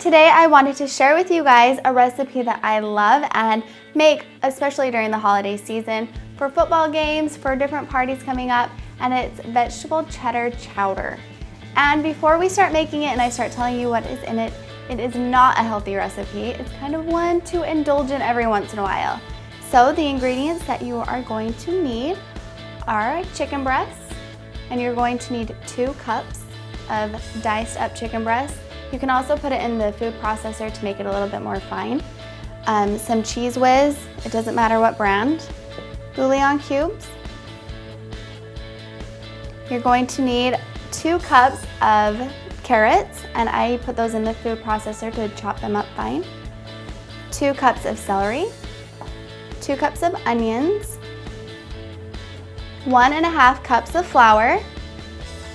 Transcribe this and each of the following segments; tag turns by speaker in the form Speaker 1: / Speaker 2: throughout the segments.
Speaker 1: Today I wanted to share with you guys a recipe that I love and make, especially during the holiday season, for football games, for different parties coming up, and it's vegetable cheddar chowder. And before we start making it and I start telling you what is in it, it is not a healthy recipe. It's kind of one to indulge in every once in a while. So the ingredients that you are going to need are chicken breasts, and you're going to need 2 cups of diced up chicken breasts. You can also put it in the food processor to make it a little bit more fine. Some Cheese Whiz, it doesn't matter what brand. Bouillon cubes. You're going to need 2 cups of carrots, and I put those in the food processor to chop them up fine. 2 cups of celery. 2 cups of onions. 1.5 cups of flour.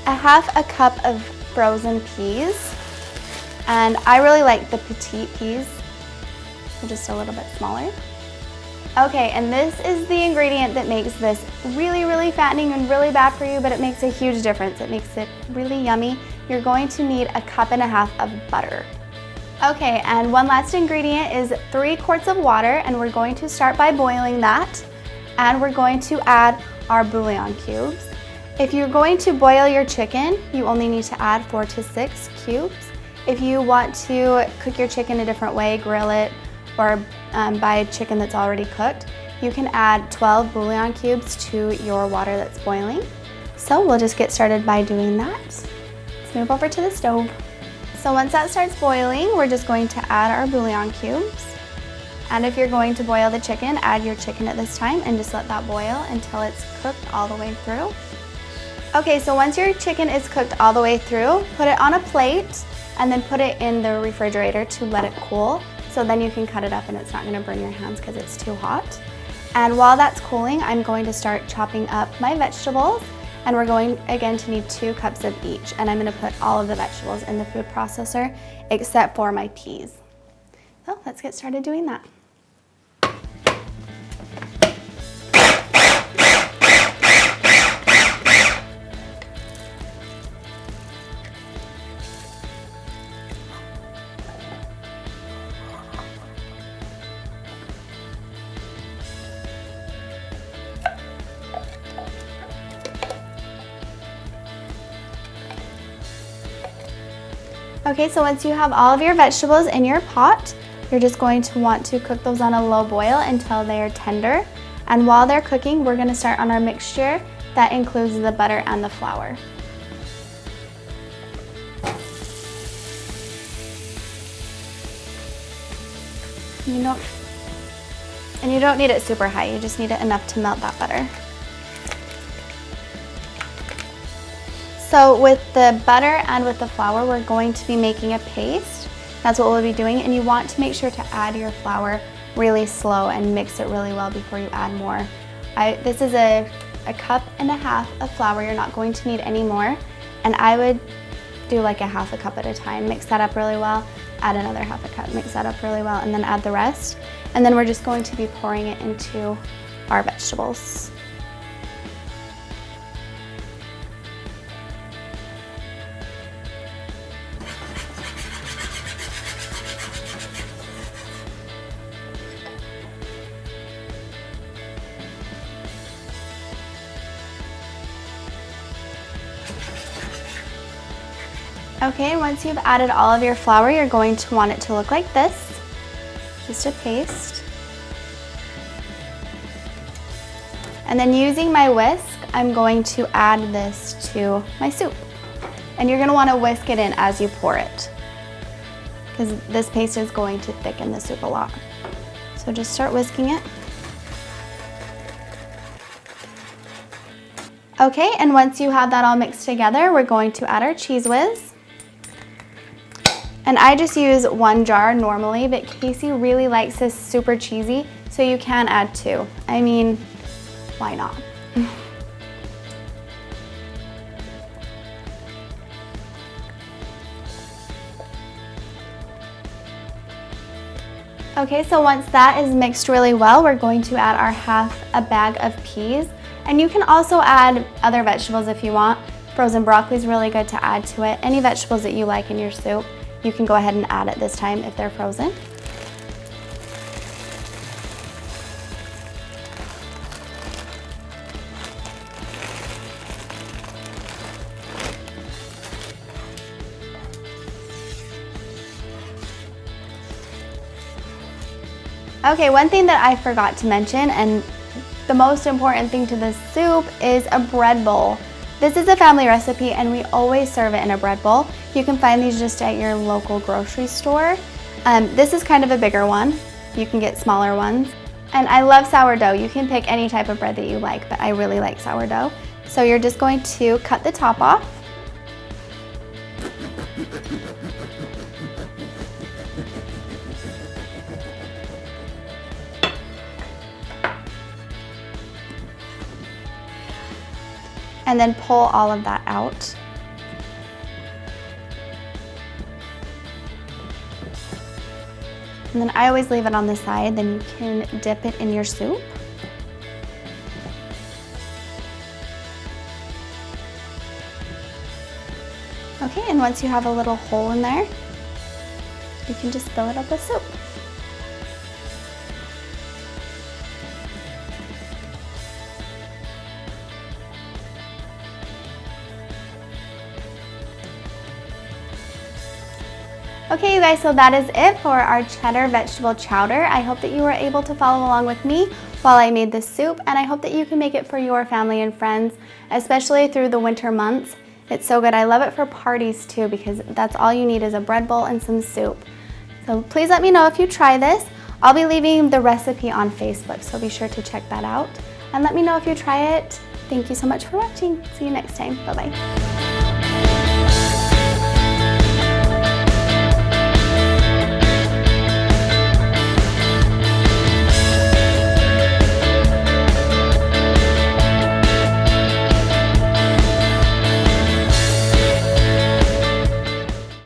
Speaker 1: 1/2 cup of frozen peas. And I really like the petite peas, just a little bit smaller. Okay, and this is the ingredient that makes this really, really fattening and really bad for you, but it makes a huge difference. It makes it really yummy. You're going to need 1.5 cups of butter. Okay, and one last ingredient is 3 quarts of water, and we're going to start by boiling that. And we're going to add our bouillon cubes. If you're going to boil your chicken, you only need to add 4 to 6 cubes. If you want to cook your chicken a different way, grill it, or buy chicken that's already cooked, you can add 12 bouillon cubes to your water that's boiling. So we'll just get started by doing that. Let's move over to the stove. So once that starts boiling, we're just going to add our bouillon cubes. And if you're going to boil the chicken, add your chicken at this time and just let that boil until it's cooked all the way through. Okay, so once your chicken is cooked all the way through, put it on a plate and then put it in the refrigerator to let it cool. So then you can cut it up and it's not gonna burn your hands because it's too hot. And while that's cooling, I'm going to start chopping up my vegetables, and we're going again to need 2 cups of each. And I'm gonna put all of the vegetables in the food processor except for my peas. So let's get started doing that. Okay, so once you have all of your vegetables in your pot, you're just going to want to cook those on a low boil until they are tender. And while they're cooking, we're gonna start on our mixture that includes the butter and the flour. You don't need it super high, you just need it enough to melt that butter. So with the butter and with the flour, we're going to be making a paste. That's what we'll be doing, and you want to make sure to add your flour really slow and mix it really well before you add more. This is a 1.5 cups of flour. You're not going to need any more, and I would do like 1/2 cup at a time. Mix that up really well, add another 1/2 cup, mix that up really well, and then add the rest. And then we're just going to be pouring it into our vegetables. Okay, once you've added all of your flour, you're going to want it to look like this, just a paste. And then using my whisk, I'm going to add this to my soup. And you're gonna wanna whisk it in as you pour it, because this paste is going to thicken the soup a lot. So just start whisking it. Okay, and once you have that all mixed together, we're going to add our Cheese Whiz. And I just use 1 jar normally, but Casey really likes this super cheesy, so you can add 2. I mean, why not? Okay, so once that is mixed really well, we're going to add our 1/2 bag of peas. And you can also add other vegetables if you want. Frozen broccoli is really good to add to it. Any vegetables that you like in your soup. you can go ahead and add it this time if they're frozen. Okay, one thing that I forgot to mention, and the most important thing to this soup, is a bread bowl. This is a family recipe and we always serve it in a bread bowl. You can find these just at your local grocery store. This is kind of a bigger one. You can get smaller ones. And I love sourdough. You can pick any type of bread that you like, but I really like sourdough. So you're just going to cut the top off. And then pull all of that out. And then I always leave it on the side, then you can dip it in your soup. Okay, and once you have a little hole in there, you can just fill it up with soup. Okay, you guys, so that is it for our cheddar vegetable chowder. I hope that you were able to follow along with me while I made this soup, and I hope that you can make it for your family and friends, especially through the winter months. It's so good. I love it for parties too, because that's all you need is a bread bowl and some soup. So please let me know if you try this. I'll be leaving the recipe on Facebook, so be sure to check that out. And let me know if you try it. Thank you so much for watching. See you next time. Bye-bye.